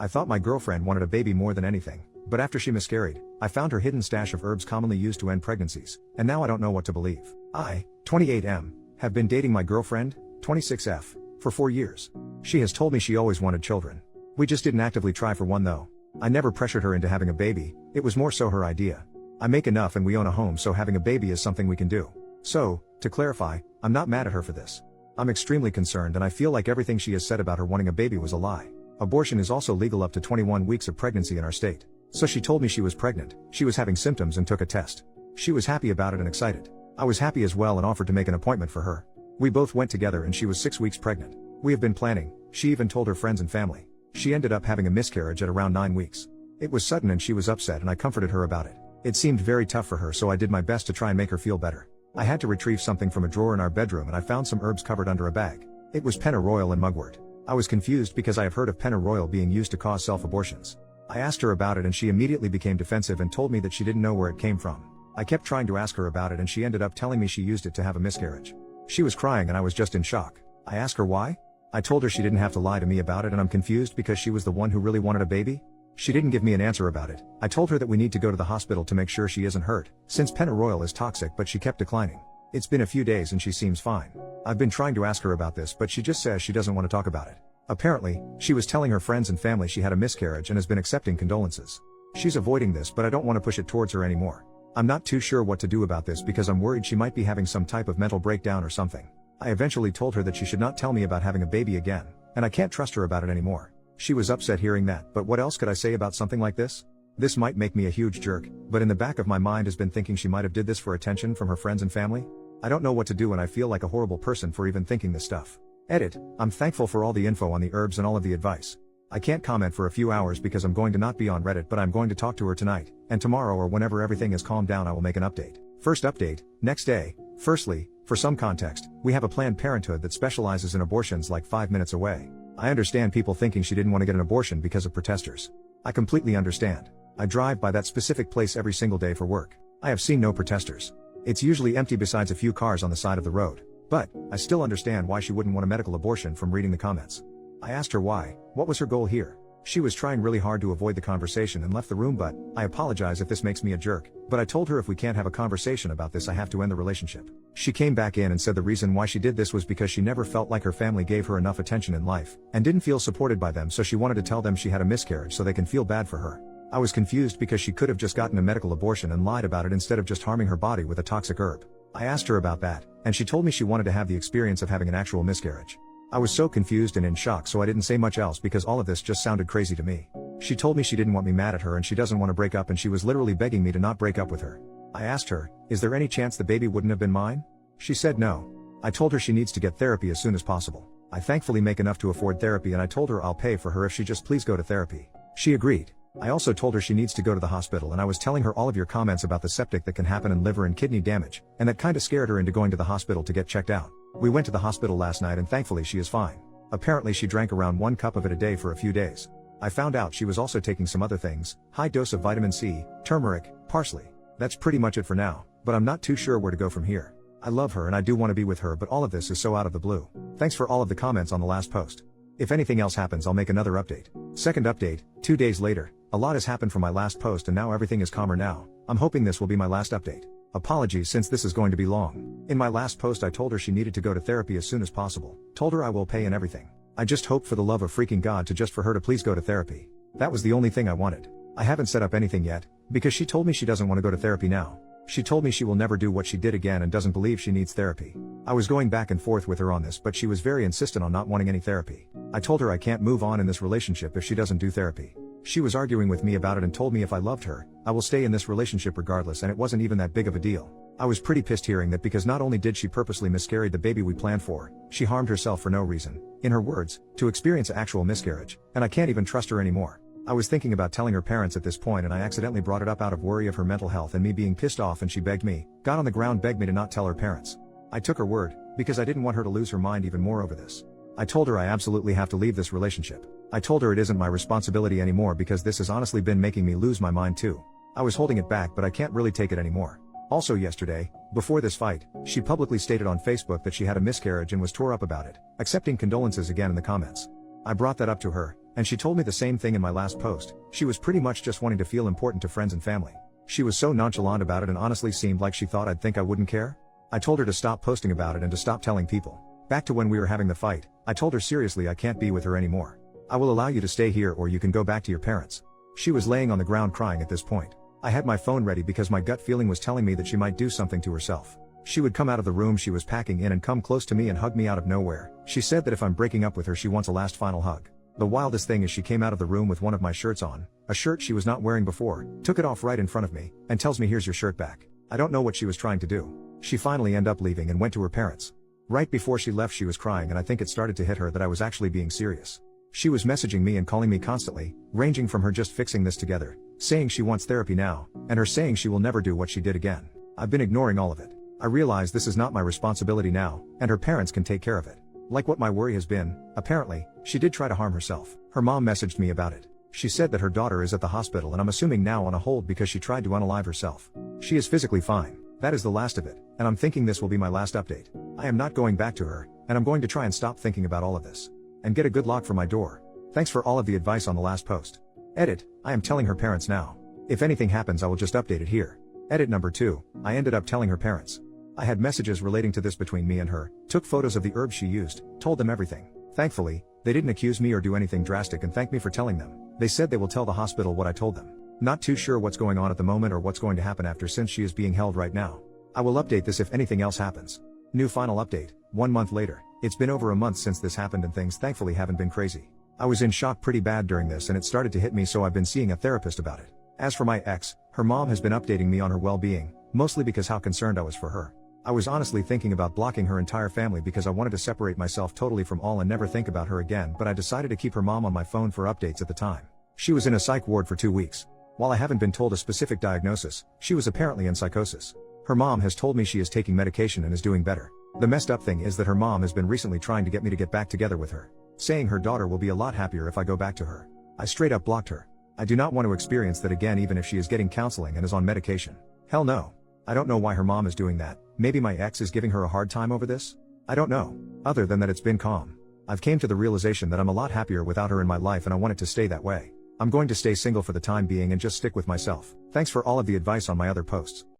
I thought my girlfriend wanted a baby more than anything, but after she miscarried, I found her hidden stash of herbs commonly used to end pregnancies, and now I don't know what to believe. I, 28M, have been dating my girlfriend, 26F, for 4 years. She has told me she always wanted children. We just didn't actively try for one though. I never pressured her into having a baby, it was more so her idea. I make enough and we own a home, so having a baby is something we can do. So, to clarify, I'm not mad at her for this. I'm extremely concerned and I feel like everything she has said about her wanting a baby was a lie. Abortion is also legal up to 21 weeks of pregnancy in our state. So she told me she was pregnant, she was having symptoms and took a test. She was happy about it and excited. I was happy as well and offered to make an appointment for her. We both went together and she was 6 weeks pregnant. We have been planning, she even told her friends and family. She ended up having a miscarriage at around 9 weeks. It was sudden and she was upset and I comforted her about it. It seemed very tough for her, so I did my best to try and make her feel better. I had to retrieve something from a drawer in our bedroom and I found some herbs covered under a bag. It was pennyroyal and mugwort. I was confused because I have heard of pennyroyal being used to cause self-abortions. I asked her about it and she immediately became defensive and told me that she didn't know where it came from. I kept trying to ask her about it and she ended up telling me she used it to have a miscarriage. She was crying and I was just in shock. I asked her why? I told her she didn't have to lie to me about it and I'm confused because she was the one who really wanted a baby? She didn't give me an answer about it. I told her that we need to go to the hospital to make sure she isn't hurt, since pennyroyal is toxic, but she kept declining. It's been a few days and she seems fine. I've been trying to ask her about this but she just says she doesn't want to talk about it. Apparently, she was telling her friends and family she had a miscarriage and has been accepting condolences. She's avoiding this but I don't want to push it towards her anymore. I'm not too sure what to do about this because I'm worried she might be having some type of mental breakdown or something. I eventually told her that she should not tell me about having a baby again, and I can't trust her about it anymore. She was upset hearing that, but what else could I say about something like this? This might make me a huge jerk, but in the back of my mind has been thinking she might have did this for attention from her friends and family. I don't know what to do and I feel like a horrible person for even thinking this stuff. Edit, I'm thankful for all the info on the herbs and all of the advice. I can't comment for a few hours because I'm going to not be on Reddit, but I'm going to talk to her tonight, and tomorrow or whenever everything is calmed down I will make an update. First update, next day. Firstly, for some context, we have a Planned Parenthood that specializes in abortions like 5 minutes away. I understand people thinking she didn't want to get an abortion because of protesters. I completely understand. I drive by that specific place every single day for work. I have seen no protesters. It's usually empty besides a few cars on the side of the road. But, I still understand why she wouldn't want a medical abortion from reading the comments. I asked her why, what was her goal here? She was trying really hard to avoid the conversation and left the room, but I apologize if this makes me a jerk, but I told her if we can't have a conversation about this I have to end the relationship. She came back in and said the reason why she did this was because she never felt like her family gave her enough attention in life, and didn't feel supported by them, so she wanted to tell them she had a miscarriage so they can feel bad for her. I was confused because she could have just gotten a medical abortion and lied about it instead of just harming her body with a toxic herb. I asked her about that, and she told me she wanted to have the experience of having an actual miscarriage. I was so confused and in shock, so I didn't say much else because all of this just sounded crazy to me. She told me she didn't want me mad at her and she doesn't want to break up, and she was literally begging me to not break up with her. I asked her, is there any chance the baby wouldn't have been mine? She said no. I told her she needs to get therapy as soon as possible. I thankfully make enough to afford therapy and I told her I'll pay for her if she just please go to therapy. She agreed. I also told her she needs to go to the hospital, and I was telling her all of your comments about the septic that can happen and liver and kidney damage, and that kinda scared her into going to the hospital to get checked out. We went to the hospital last night and thankfully she is fine. Apparently she drank around 1 cup of it a day for a few days. I found out she was also taking some other things, high dose of vitamin C, turmeric, parsley. That's pretty much it for now, but I'm not too sure where to go from here. I love her and I do want to be with her, but all of this is so out of the blue. Thanks for all of the comments on the last post. If anything else happens I'll make another update. Second update, 2 days later. A lot has happened from my last post and now everything is calmer now. I'm hoping this will be my last update. Apologies since this is going to be long. In my last post I told her she needed to go to therapy as soon as possible. Told her I will pay and everything. I just hope for the love of freaking God for her to please go to therapy. That was the only thing I wanted. I haven't set up anything yet, because she told me she doesn't want to go to therapy now. She told me she will never do what she did again and doesn't believe she needs therapy. I was going back and forth with her on this, but she was very insistent on not wanting any therapy. I told her I can't move on in this relationship if she doesn't do therapy. She was arguing with me about it and told me if I loved her, I will stay in this relationship regardless, and it wasn't even that big of a deal. I was pretty pissed hearing that because not only did she purposely miscarry the baby we planned for, she harmed herself for no reason, in her words, to experience actual miscarriage, and I can't even trust her anymore. I was thinking about telling her parents at this point and I accidentally brought it up out of worry of her mental health and me being pissed off, and she begged me, got on the ground, begged me to not tell her parents. I took her word, because I didn't want her to lose her mind even more over this. I told her I absolutely have to leave this relationship. I told her it isn't my responsibility anymore because this has honestly been making me lose my mind too. I was holding it back, but I can't really take it anymore. Also yesterday, before this fight, she publicly stated on Facebook that she had a miscarriage and was tore up about it, accepting condolences again in the comments. I brought that up to her, and she told me the same thing in my last post. She was pretty much just wanting to feel important to friends and family. She was so nonchalant about it and honestly seemed like she thought I'd think I wouldn't care. I told her to stop posting about it and to stop telling people. Back to when we were having the fight, I told her seriously I can't be with her anymore. I will allow you to stay here or you can go back to your parents. She was laying on the ground crying at this point. I had my phone ready because my gut feeling was telling me that she might do something to herself. She would come out of the room she was packing in and come close to me and hug me out of nowhere. She said that if I'm breaking up with her she wants a last final hug. The wildest thing is she came out of the room with one of my shirts on, a shirt she was not wearing before, took it off right in front of me, and tells me here's your shirt back. I don't know what she was trying to do. She finally ended up leaving and went to her parents. Right before she left she was crying and I think it started to hit her that I was actually being serious. She was messaging me and calling me constantly, ranging from her just fixing this together, saying she wants therapy now, and her saying she will never do what she did again. I've been ignoring all of it. I realize this is not my responsibility now, and her parents can take care of it. Like what my worry has been, apparently, she did try to harm herself. Her mom messaged me about it. She said that her daughter is at the hospital and I'm assuming now on a hold because she tried to unalive herself. She is physically fine. That is the last of it, and I'm thinking this will be my last update. I am not going back to her, and I'm going to try and stop thinking about all of this. And get a good lock for my door. Thanks for all of the advice on the last post. Edit, I am telling her parents now. If anything happens I will just update it here. Edit number 2, I ended up telling her parents. I had messages relating to this between me and her, took photos of the herbs she used, told them everything. Thankfully, they didn't accuse me or do anything drastic and thanked me for telling them. They said they will tell the hospital what I told them. Not too sure what's going on at the moment or what's going to happen after since she is being held right now. I will update this if anything else happens. New final update, 1 month later. It's been over a month since this happened and things thankfully haven't been crazy. I was in shock pretty bad during this and it started to hit me so I've been seeing a therapist about it. As for my ex, her mom has been updating me on her well-being, mostly because how concerned I was for her. I was honestly thinking about blocking her entire family because I wanted to separate myself totally from all and never think about her again, but I decided to keep her mom on my phone for updates at the time. She was in a psych ward for 2 weeks. While I haven't been told a specific diagnosis, she was apparently in psychosis. Her mom has told me she is taking medication and is doing better. The messed up thing is that her mom has been recently trying to get me to get back together with her, saying her daughter will be a lot happier if I go back to her. I straight up blocked her. I do not want to experience that again even if she is getting counseling and is on medication. Hell no. I don't know why her mom is doing that. Maybe my ex is giving her a hard time over this? I don't know. Other than that it's been calm. I've came to the realization that I'm a lot happier without her in my life and I want it to stay that way. I'm going to stay single for the time being and just stick with myself. Thanks for all of the advice on my other posts.